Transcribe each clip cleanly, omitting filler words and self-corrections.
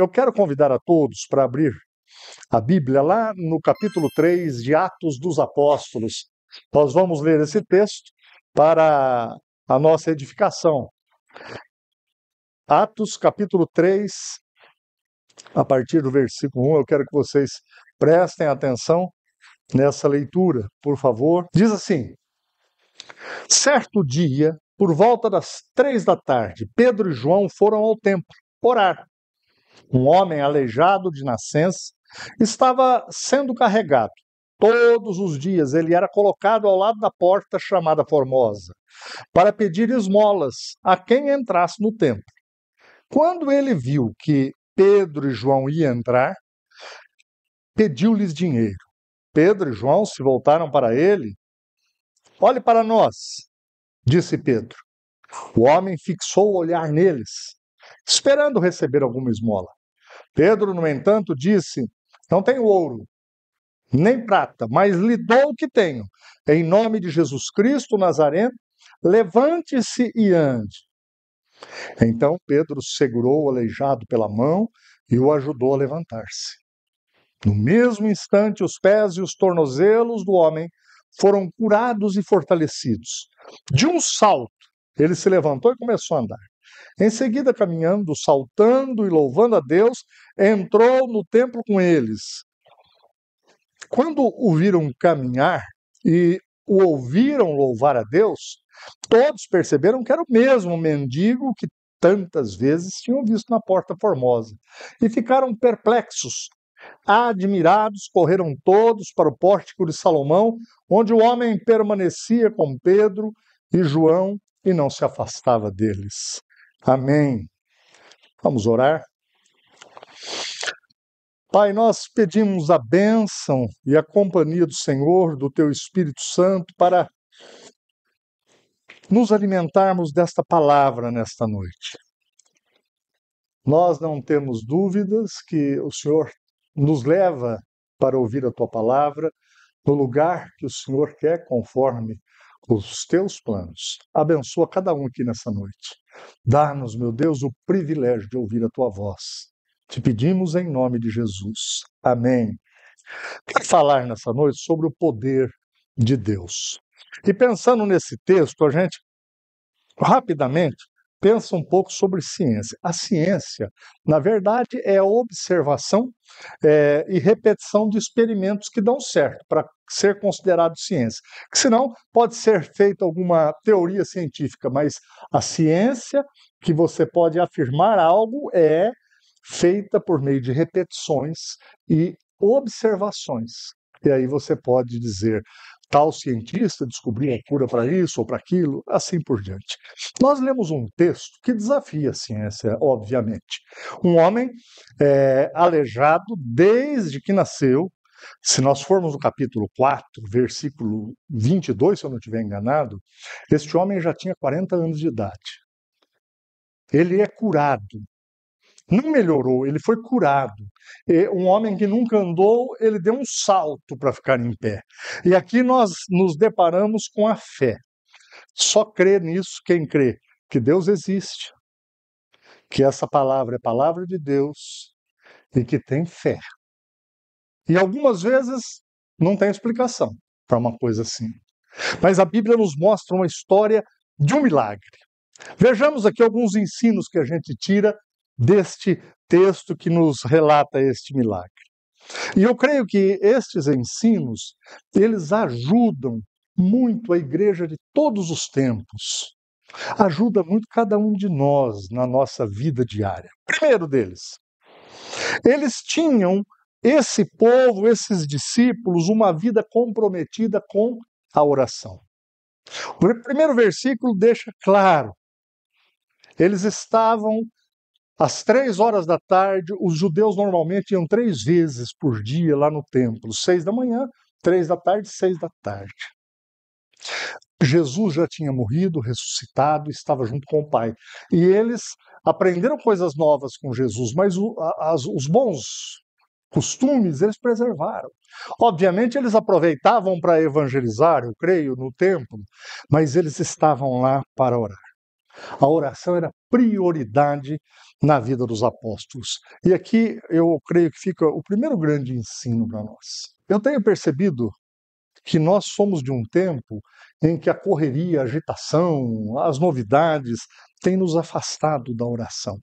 Eu quero convidar a todos para abrir a Bíblia lá no capítulo 3 de Atos dos Apóstolos. Nós vamos ler esse texto para a nossa edificação. Atos, capítulo 3, a partir do versículo 1, eu quero que vocês prestem atenção nessa leitura, por favor. Diz assim: certo dia, por volta das 3 da tarde, Pedro e João foram ao templo orar. Um homem aleijado de nascença estava sendo carregado. Todos os dias ele era colocado ao lado da porta chamada Formosa, para pedir esmolas a quem entrasse no templo. Quando ele viu que Pedro e João iam entrar, pediu-lhes dinheiro. Pedro e João se voltaram para ele. Olhe para nós, disse Pedro. O homem fixou o olhar neles, esperando receber alguma esmola. Pedro, no entanto, disse: não tenho ouro, nem prata, mas lhe dou o que tenho. Em nome de Jesus Cristo Nazareno, levante-se e ande. Então Pedro segurou o aleijado pela mão e o ajudou a levantar-se. No mesmo instante, os pés e os tornozelos do homem foram curados e fortalecidos. De um salto, ele se levantou e começou a andar. Em seguida, caminhando, saltando e louvando a Deus, entrou no templo com eles. Quando o viram caminhar e o ouviram louvar a Deus, todos perceberam que era o mesmo mendigo que tantas vezes tinham visto na Porta Formosa e ficaram perplexos. Admirados, correram todos para o pórtico de Salomão, onde o homem permanecia com Pedro e João e não se afastava deles. Amém. Vamos orar. Pai, nós pedimos a bênção e a companhia do Senhor, do Teu Espírito Santo, para nos alimentarmos desta palavra nesta noite. Nós não temos dúvidas que o Senhor nos leva para ouvir a Tua palavra no lugar que o Senhor quer, conforme os Teus planos. Abençoa cada um aqui nessa noite. Dá-nos, meu Deus, o privilégio de ouvir a Tua voz. Te pedimos em nome de Jesus. Amém. Quero falar nessa noite sobre o poder de Deus. E pensando nesse texto, a gente rapidamente pensa um pouco sobre ciência. A ciência, na verdade, é a observação e repetição de experimentos que dão certo para ser considerado ciência. Que, senão, pode ser feita alguma teoria científica, mas a ciência, que você pode afirmar algo, é feita por meio de repetições e observações. E aí você pode dizer, tal cientista descobriu a cura para isso ou para aquilo, assim por diante. Nós lemos um texto que desafia a ciência, obviamente. Um homem aleijado desde que nasceu. Se nós formos no capítulo 4, versículo 22, se eu não estiver enganado, este homem já tinha 40 anos de idade. Ele é curado. Não melhorou, ele foi curado. Um homem que nunca andou, ele deu um salto para ficar em pé. E aqui nós nos deparamos com a fé. Só crê nisso quem crê que Deus existe, que essa palavra é palavra de Deus e que tem fé. E algumas vezes não tem explicação para uma coisa assim. Mas a Bíblia nos mostra uma história de um milagre. Vejamos aqui alguns ensinos que a gente tira deste texto que nos relata este milagre. E eu creio que estes ensinos, eles ajudam muito a igreja de todos os tempos. Ajuda muito cada um de nós na nossa vida diária. Primeiro deles, eles tinham, esse povo, esses discípulos, uma vida comprometida com a oração. O primeiro versículo deixa claro, eles estavam às 3 horas da tarde, os judeus normalmente iam 3 vezes por dia lá no templo. 6 da manhã, 3 da tarde, 6 da tarde. Jesus já tinha morrido, ressuscitado, estava junto com o Pai. E eles aprenderam coisas novas com Jesus, mas os bons costumes eles preservaram. Obviamente eles aproveitavam para evangelizar, eu creio, no templo, mas eles estavam lá para orar. A oração era prioridade na vida dos apóstolos. E aqui eu creio que fica o primeiro grande ensino para nós. Eu tenho percebido que nós somos de um tempo em que a correria, a agitação, as novidades têm nos afastado da oração.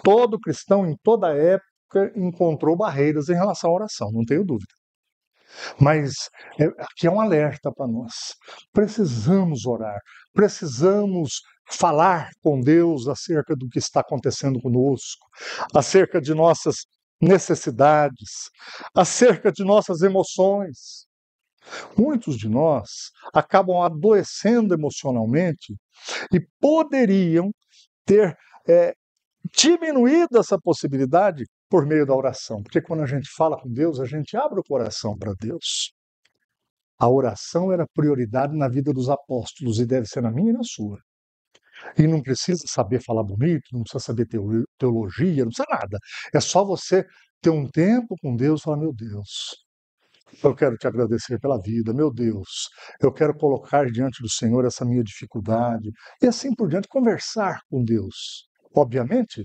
Todo cristão, em toda época, encontrou barreiras em relação à oração, não tenho dúvida. Mas aqui é um alerta para nós. Precisamos orar, precisamos falar com Deus acerca do que está acontecendo conosco, acerca de nossas necessidades, acerca de nossas emoções. Muitos de nós acabam adoecendo emocionalmente e poderiam ter diminuído essa possibilidade por meio da oração. Porque quando a gente fala com Deus, a gente abre o coração para Deus. A oração era prioridade na vida dos apóstolos e deve ser na minha e na sua. E não precisa saber falar bonito, não precisa saber teologia, não precisa nada. É só você ter um tempo com Deus e falar, meu Deus, eu quero te agradecer pela vida, meu Deus, eu quero colocar diante do Senhor essa minha dificuldade, e assim por diante, conversar com Deus. Obviamente,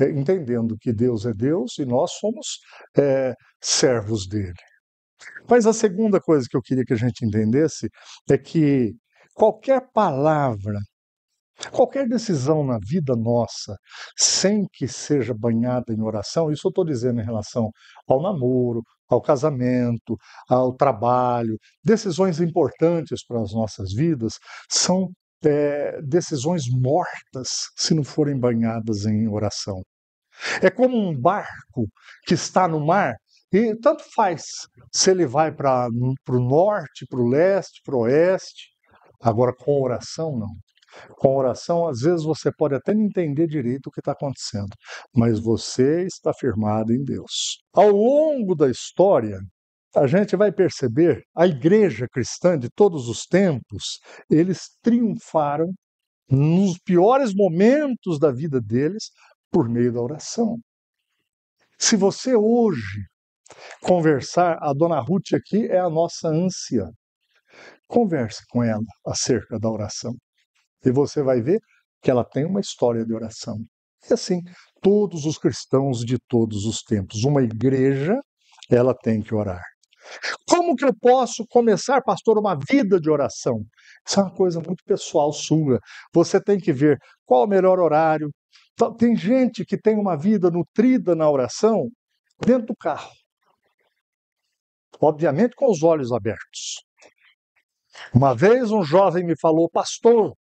entendendo que Deus é Deus e nós somos servos dele. Mas a segunda coisa que eu queria que a gente entendesse é que qualquer palavra, qualquer decisão na vida nossa, sem que seja banhada em oração, isso eu estou dizendo em relação ao namoro, ao casamento, ao trabalho, decisões importantes para as nossas vidas, são decisões mortas se não forem banhadas em oração. É como um barco que está no mar e tanto faz se ele vai para o norte, para o leste, para o oeste. Agora, com oração, não. Com oração, às vezes você pode até não entender direito o que está acontecendo, mas você está firmado em Deus. Ao longo da história, a gente vai perceber a igreja cristã de todos os tempos, eles triunfaram nos piores momentos da vida deles por meio da oração. Se você hoje conversar, a dona Ruth aqui é a nossa anciã. Converse com ela acerca da oração. E você vai ver que ela tem uma história de oração. E assim, todos os cristãos de todos os tempos, uma igreja, ela tem que orar. Como que eu posso começar, pastor, uma vida de oração? Isso é uma coisa muito pessoal sua. Você tem que ver qual o melhor horário. Tem gente que tem uma vida nutrida na oração dentro do carro. Obviamente com os olhos abertos. Uma vez um jovem me falou, pastor,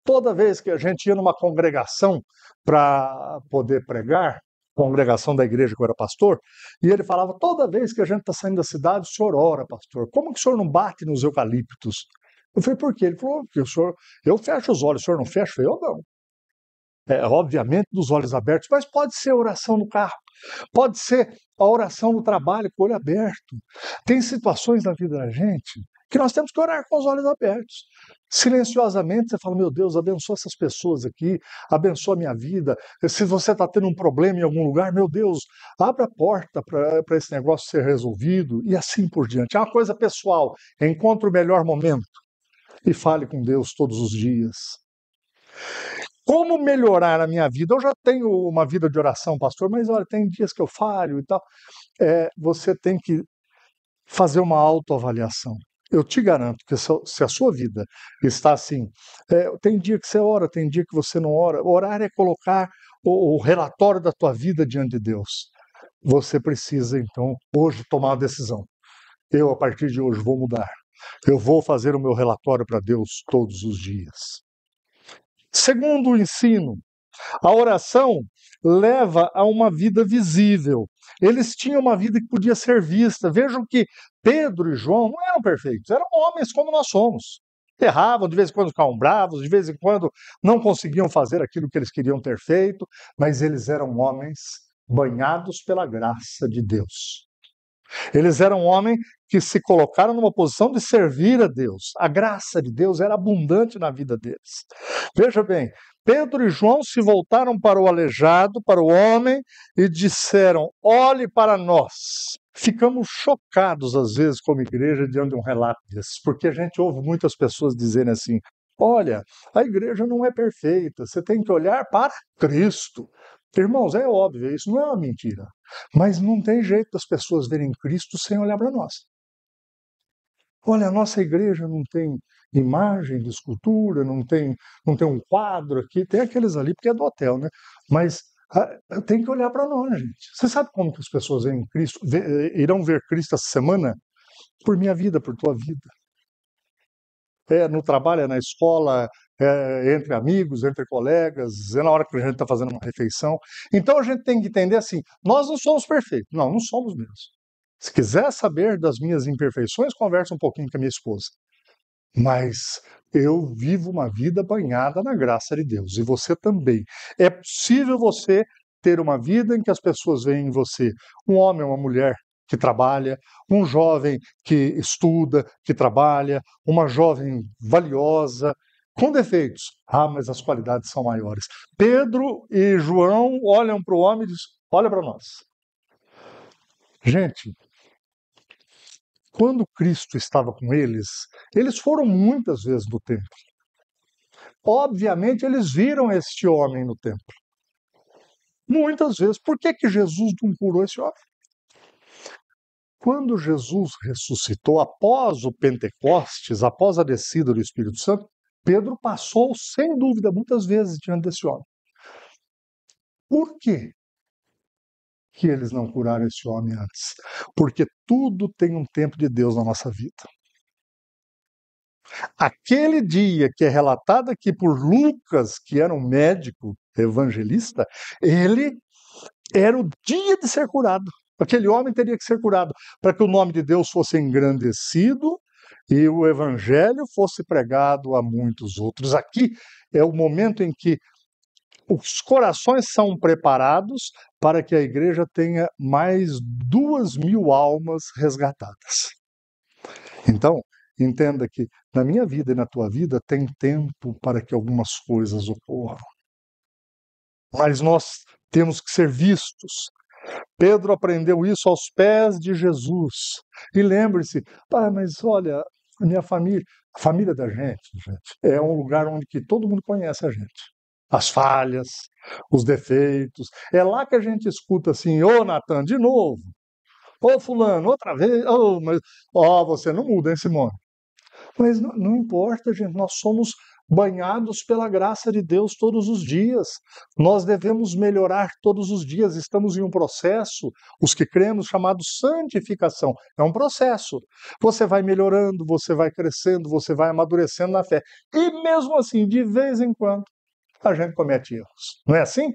toda vez que a gente ia numa congregação para poder pregar, congregação da igreja que eu era pastor, e ele falava, toda vez que a gente está saindo da cidade, o senhor ora, pastor. Como que o senhor não bate nos eucaliptos? Eu falei, por quê? Ele falou, porque o senhor, eu fecho os olhos, o senhor não fecha? Eu falei, eu não. Obviamente dos olhos abertos, mas pode ser a oração no carro, pode ser a oração no trabalho com o olho aberto. Tem situações na vida da gente que nós temos que orar com os olhos abertos. Silenciosamente você fala, meu Deus, abençoa essas pessoas aqui, abençoa a minha vida. Se você está tendo um problema em algum lugar, meu Deus, abra a porta para esse negócio ser resolvido e assim por diante. É uma coisa pessoal, encontre o melhor momento e fale com Deus todos os dias. Como melhorar a minha vida? Eu já tenho uma vida de oração, pastor, mas olha, tem dias que eu falho e tal. Você tem que fazer uma autoavaliação. Eu te garanto que se a sua vida está assim, tem dia que você ora, tem dia que você não ora. Orar é colocar o relatório da tua vida diante de Deus. Você precisa, então, hoje tomar uma decisão. Eu, a partir de hoje, vou mudar. Eu vou fazer o meu relatório para Deus todos os dias. Segundo o ensino, a oração leva a uma vida visível. Eles tinham uma vida que podia ser vista. Vejam que Pedro e João não eram perfeitos, eram homens como nós somos. Erravam, de vez em quando ficavam bravos, de vez em quando não conseguiam fazer aquilo que eles queriam ter feito, mas eles eram homens banhados pela graça de Deus. Eles eram homens que se colocaram numa posição de servir a Deus. A graça de Deus era abundante na vida deles. Veja bem, Pedro e João se voltaram para o aleijado, para o homem, e disseram, olhe para nós. Ficamos chocados, às vezes, como igreja, diante de um relato desses, porque a gente ouve muitas pessoas dizerem assim, Olha, a igreja não é perfeita, você tem que olhar para Cristo. Irmãos, é óbvio, isso não é uma mentira. Mas não tem jeito das pessoas verem Cristo sem olhar para nós. Olha, a nossa igreja não tem imagem de escultura, não tem um quadro aqui, tem aqueles ali porque é do hotel, né? Mas tem que olhar para nós, gente. Você sabe como que as pessoas veem Cristo, irão ver Cristo essa semana? Por minha vida, por tua vida. No trabalho, na escola, entre amigos, entre colegas, na hora que a gente está fazendo uma refeição. Então a gente tem que entender assim: nós não somos perfeitos. Não, não somos mesmo. Se quiser saber das minhas imperfeições, conversa um pouquinho com a minha esposa. Mas eu vivo uma vida banhada na graça de Deus, e você também. É possível você ter uma vida em que as pessoas veem em você um homem, uma mulher que trabalha, um jovem que estuda, que trabalha, uma jovem valiosa, com defeitos. Ah, mas as qualidades são maiores. Pedro e João olham para o homem e dizem: olha para nós. Gente, quando Cristo estava com eles foram muitas vezes no templo. Obviamente, eles viram este homem no templo. Muitas vezes. Por que Jesus não curou esse homem? Quando Jesus ressuscitou, após o Pentecostes, após a descida do Espírito Santo, Pedro passou, sem dúvida, muitas vezes diante desse homem. Por quê que eles não curaram esse homem antes? Porque tudo tem um tempo de Deus na nossa vida. Aquele dia que é relatado aqui por Lucas, que era um médico evangelista, ele era o dia de ser curado. Aquele homem teria que ser curado para que o nome de Deus fosse engrandecido e o evangelho fosse pregado a muitos outros. Aqui é o momento em que os corações são preparados para que a igreja tenha mais 2.000 almas resgatadas. Então, entenda que na minha vida e na tua vida tem tempo para que algumas coisas ocorram. Mas nós temos que ser vistos. Pedro aprendeu isso aos pés de Jesus. E lembre-se, mas olha, a família da gente, é um lugar onde que todo mundo conhece a gente. As falhas, os defeitos. É lá que a gente escuta assim: ô Natan, de novo. Ô fulano, outra vez. Mas você não muda, hein, Simone? Mas não importa, gente, nós somos banhados pela graça de Deus todos os dias. Nós devemos melhorar todos os dias. Estamos em um processo, os que cremos, chamado santificação. É um processo. Você vai melhorando, você vai crescendo, você vai amadurecendo na fé. E mesmo assim, de vez em quando, a gente comete erros. Não é assim?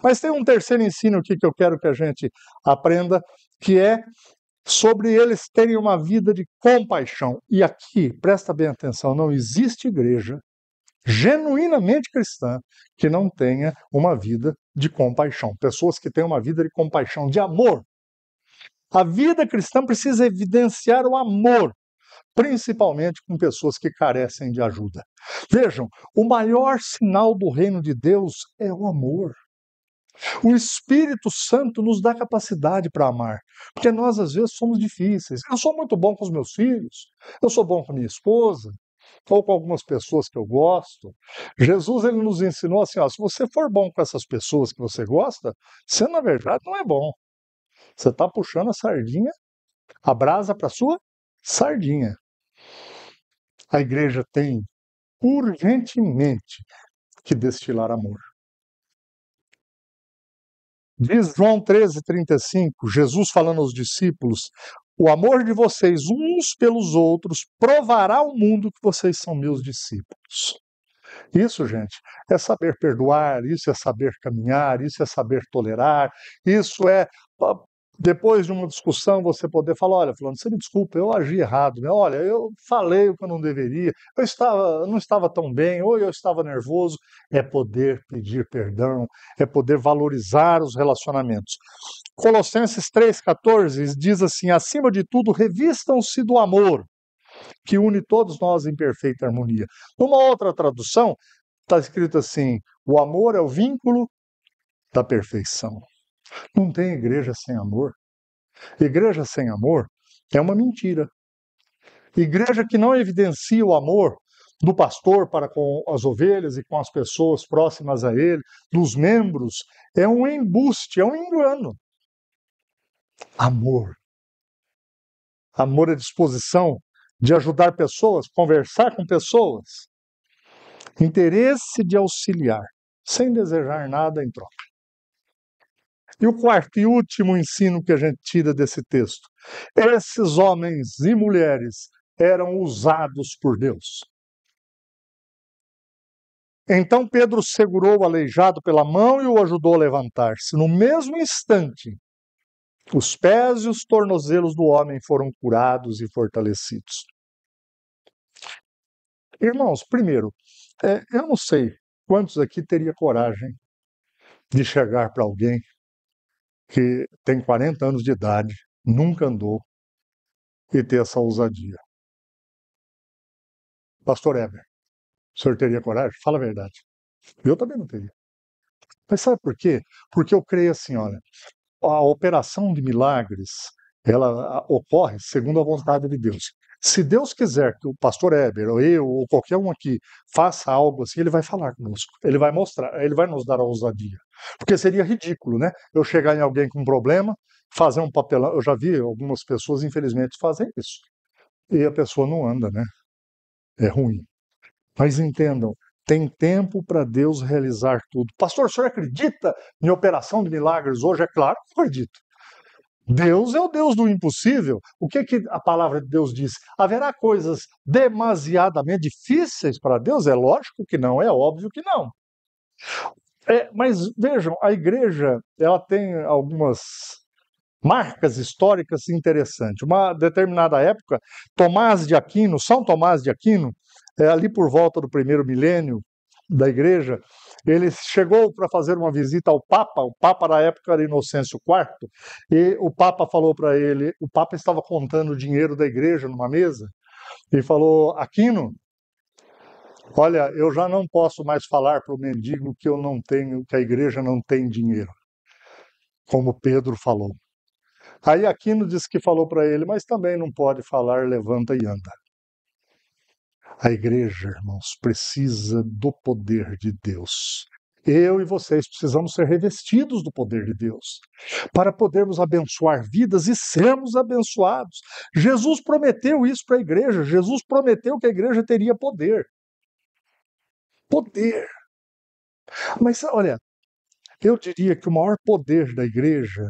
Mas tem um terceiro ensino aqui que eu quero que a gente aprenda, que é sobre eles terem uma vida de compaixão. E aqui, presta bem atenção, não existe igreja genuinamente cristã que não tenha uma vida de compaixão. Pessoas que têm uma vida de compaixão, de amor. A vida cristã precisa evidenciar o amor, principalmente com pessoas que carecem de ajuda. Vejam, o maior sinal do reino de Deus é o amor. O Espírito Santo nos dá capacidade para amar, porque nós às vezes somos difíceis. Eu sou muito bom com os meus filhos, eu sou bom com a minha esposa, ou com algumas pessoas que eu gosto. Jesus ele nos ensinou assim, se você for bom com essas pessoas que você gosta, você na verdade não é bom. Você está puxando a brasa para a sua sardinha. A igreja tem urgentemente que destilar amor. Diz João 13:35, Jesus falando aos discípulos: o amor de vocês uns pelos outros provará ao mundo que vocês são meus discípulos. Isso, gente, é saber perdoar, isso é saber caminhar, isso é saber tolerar, isso é, depois de uma discussão, você poder falar: olha, fulano, você me desculpa, eu agi errado, né? Olha, eu falei o que eu não deveria, eu não estava tão bem, ou eu estava nervoso. É poder pedir perdão, é poder valorizar os relacionamentos. Colossenses 3,14 diz assim: acima de tudo, revistam-se do amor, que une todos nós em perfeita harmonia. Numa outra tradução, está escrito assim: o amor é o vínculo da perfeição. Não tem igreja sem amor. Igreja sem amor é uma mentira. Igreja que não evidencia o amor do pastor para com as ovelhas e com as pessoas próximas a ele, dos membros, é um embuste, é um engano. Amor. Amor é disposição de ajudar pessoas, conversar com pessoas. Interesse de auxiliar, sem desejar nada em troca. E o quarto e último ensino que a gente tira desse texto: esses homens e mulheres eram usados por Deus. Então Pedro segurou o aleijado pela mão e o ajudou a levantar-se. No mesmo instante, os pés e os tornozelos do homem foram curados e fortalecidos. Irmãos, primeiro, eu não sei quantos aqui teria coragem de chegar para alguém que tem 40 anos de idade, nunca andou, e ter essa ousadia. Pastor Eber, o senhor teria coragem? Fala a verdade. Eu também não teria. Mas sabe por quê? Porque eu creio assim, olha, a operação de milagres, ela ocorre segundo a vontade de Deus. Se Deus quiser que o pastor Eber, ou eu, ou qualquer um aqui, faça algo assim, ele vai falar conosco. Ele vai mostrar, ele vai nos dar a ousadia. Porque seria ridículo, né? Eu chegar em alguém com um problema, fazer um papelão. Eu já vi algumas pessoas, infelizmente, fazem isso. E a pessoa não anda, né? É ruim. Mas entendam, tem tempo para Deus realizar tudo. Pastor, o senhor acredita em operação de milagres hoje? É claro que eu acredito. Deus é o Deus do impossível. O que a palavra de Deus diz? Haverá coisas demasiadamente difíceis para Deus? É lógico que não, é óbvio que não. Mas vejam, a igreja ela tem algumas marcas históricas interessantes. Uma determinada época, São Tomás de Aquino, ali por volta do primeiro milênio da igreja, ele chegou para fazer uma visita ao Papa. O Papa na época era Inocêncio IV, e o Papa falou para ele, o Papa estava contando o dinheiro da igreja numa mesa, e falou: Aquino, olha, eu já não posso mais falar para o mendigo que eu não tenho, que a igreja não tem dinheiro, como Pedro falou. Aí Aquino disse que falou para ele, mas também não pode falar, levanta e anda. A igreja, irmãos, precisa do poder de Deus. Eu e vocês precisamos ser revestidos do poder de Deus para podermos abençoar vidas e sermos abençoados. Jesus prometeu isso para a igreja. Jesus prometeu que a igreja teria poder. Poder. Mas olha, eu diria que o maior poder da igreja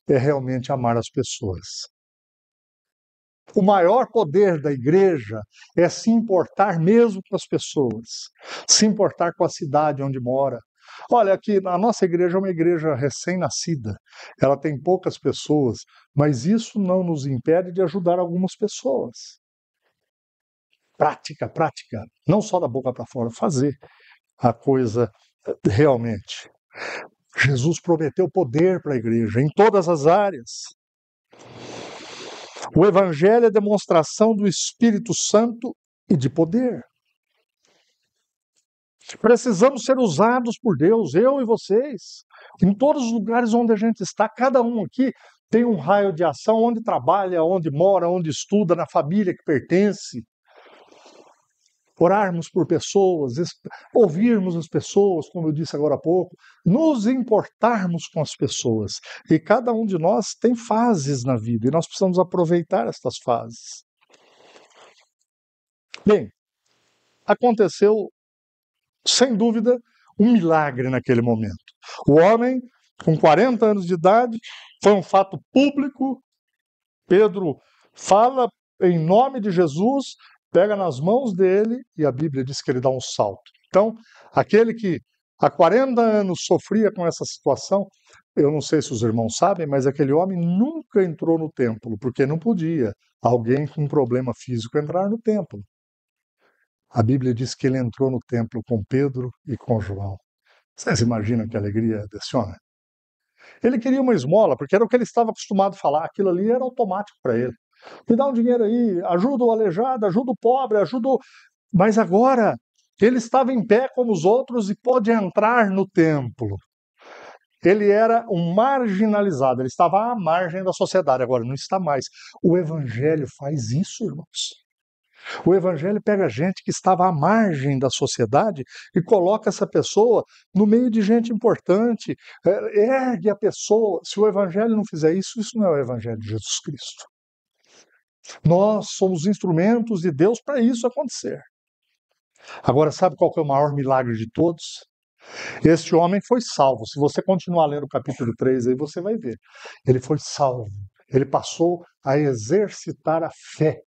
é realmente amar as pessoas. O maior poder da igreja é se importar mesmo com as pessoas, se importar com a cidade onde mora. Olha, aqui a nossa igreja é uma igreja recém-nascida, ela tem poucas pessoas, mas isso não nos impede de ajudar algumas pessoas. Prática, prática, não só da boca para fora, fazer a coisa realmente. Jesus prometeu poder para a igreja em todas as áreas. O Evangelho é demonstração do Espírito Santo e de poder. Precisamos ser usados por Deus, eu e vocês. Em todos os lugares onde a gente está, cada um aqui tem um raio de ação, onde trabalha, onde mora, onde estuda, na família que pertence. Orarmos por pessoas, ouvirmos as pessoas, como eu disse agora há pouco, nos importarmos com as pessoas. E cada um de nós tem fases na vida e nós precisamos aproveitar estas fases. Bem, aconteceu, sem dúvida, um milagre naquele momento. O homem, com 40 anos de idade, foi um fato público. Pedro fala em nome de Jesus, pega nas mãos dele e a Bíblia diz que ele dá um salto. Então, aquele que há 40 anos sofria com essa situação, eu não sei se os irmãos sabem, mas aquele homem nunca entrou no templo, porque não podia alguém com um problema físico entrar no templo. A Bíblia diz que ele entrou no templo com Pedro e com João. Vocês imaginam que alegria desse homem? Ele queria uma esmola, porque era o que ele estava acostumado a falar, aquilo ali era automático para ele. Me dá um dinheiro aí, ajuda o aleijado, ajuda o pobre, ajuda o... Mas agora, ele estava em pé como os outros e pôde entrar no templo. Ele era um marginalizado, ele estava à margem da sociedade, agora não está mais. O Evangelho faz isso, irmãos. O Evangelho pega gente que estava à margem da sociedade e coloca essa pessoa no meio de gente importante, ergue a pessoa. Se o Evangelho não fizer isso, isso não é o Evangelho de Jesus Cristo. Nós somos instrumentos de Deus para isso acontecer. Agora, sabe qual que é o maior milagre de todos? Este homem foi salvo. Se você continuar lendo o capítulo 3, aí você vai ver. Ele foi salvo. Ele passou a exercitar a fé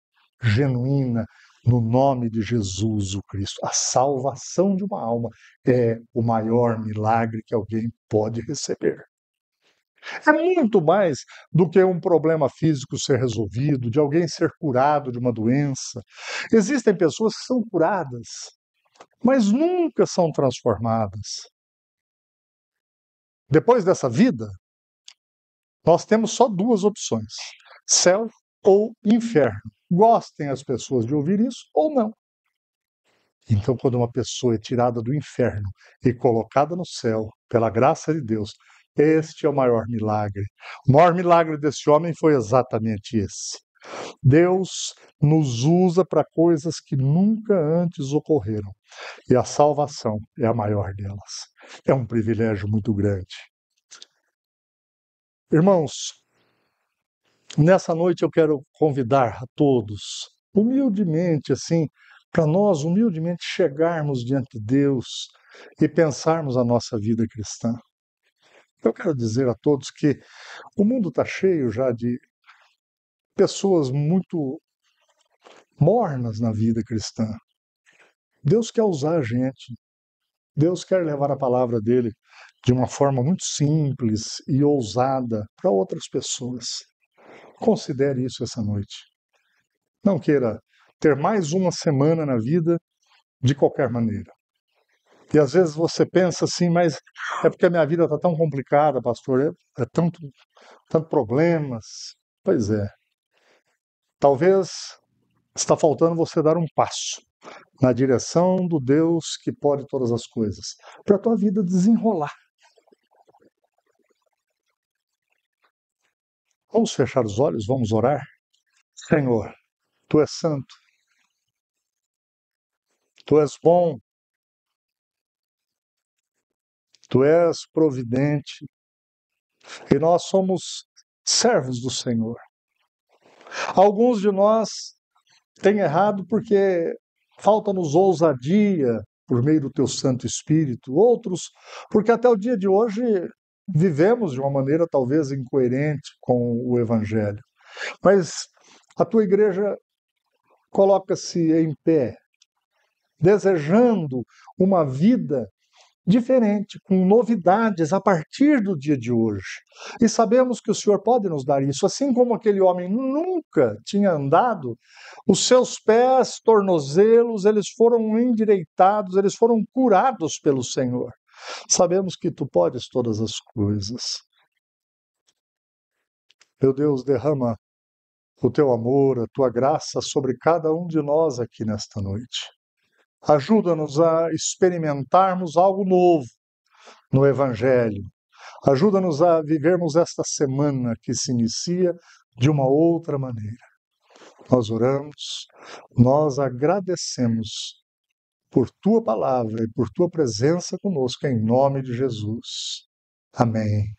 genuína no nome de Jesus o Cristo. A salvação de uma alma é o maior milagre que alguém pode receber. É muito mais do que um problema físico ser resolvido, de alguém ser curado de uma doença. Existem pessoas que são curadas, mas nunca são transformadas. Depois dessa vida, nós temos só duas opções: céu ou inferno. Gostem as pessoas de ouvir isso ou não. Então, quando uma pessoa é tirada do inferno e colocada no céu, pela graça de Deus, este é o maior milagre. O maior milagre desse homem foi exatamente esse. Deus nos usa para coisas que nunca antes ocorreram. E a salvação é a maior delas. É um privilégio muito grande. Irmãos, nessa noite eu quero convidar a todos, humildemente, assim, para nós, humildemente, chegarmos diante de Deus e pensarmos a nossa vida cristã. Eu quero dizer a todos que o mundo está cheio já de pessoas muito mornas na vida cristã. Deus quer usar a gente. Deus quer levar a palavra dele de uma forma muito simples e ousada para outras pessoas. Considere isso essa noite. Não queira ter mais uma semana na vida de qualquer maneira. E às vezes você pensa assim, mas é porque a minha vida está tão complicada, pastor, é tanto problemas. Pois é. Talvez está faltando você dar um passo na direção do Deus que pode todas as coisas, para a tua vida desenrolar. Vamos fechar os olhos, vamos orar? Senhor, Tu és santo, Tu és bom, Tu és providente, e nós somos servos do Senhor. Alguns de nós têm errado porque falta-nos ousadia por meio do Teu Santo Espírito, outros porque até o dia de hoje vivemos de uma maneira talvez incoerente com o Evangelho. Mas a Tua igreja coloca-se em pé, desejando uma vida diferente, com novidades a partir do dia de hoje. E sabemos que o Senhor pode nos dar isso. Assim como aquele homem nunca tinha andado, os seus pés, tornozelos, eles foram endireitados, eles foram curados pelo Senhor. Sabemos que Tu podes todas as coisas. Meu Deus, derrama o Teu amor, a Tua graça sobre cada um de nós aqui nesta noite. Ajuda-nos a experimentarmos algo novo no Evangelho. Ajuda-nos a vivermos esta semana que se inicia de uma outra maneira. Nós oramos, nós agradecemos por Tua palavra e por Tua presença conosco, em nome de Jesus. Amém.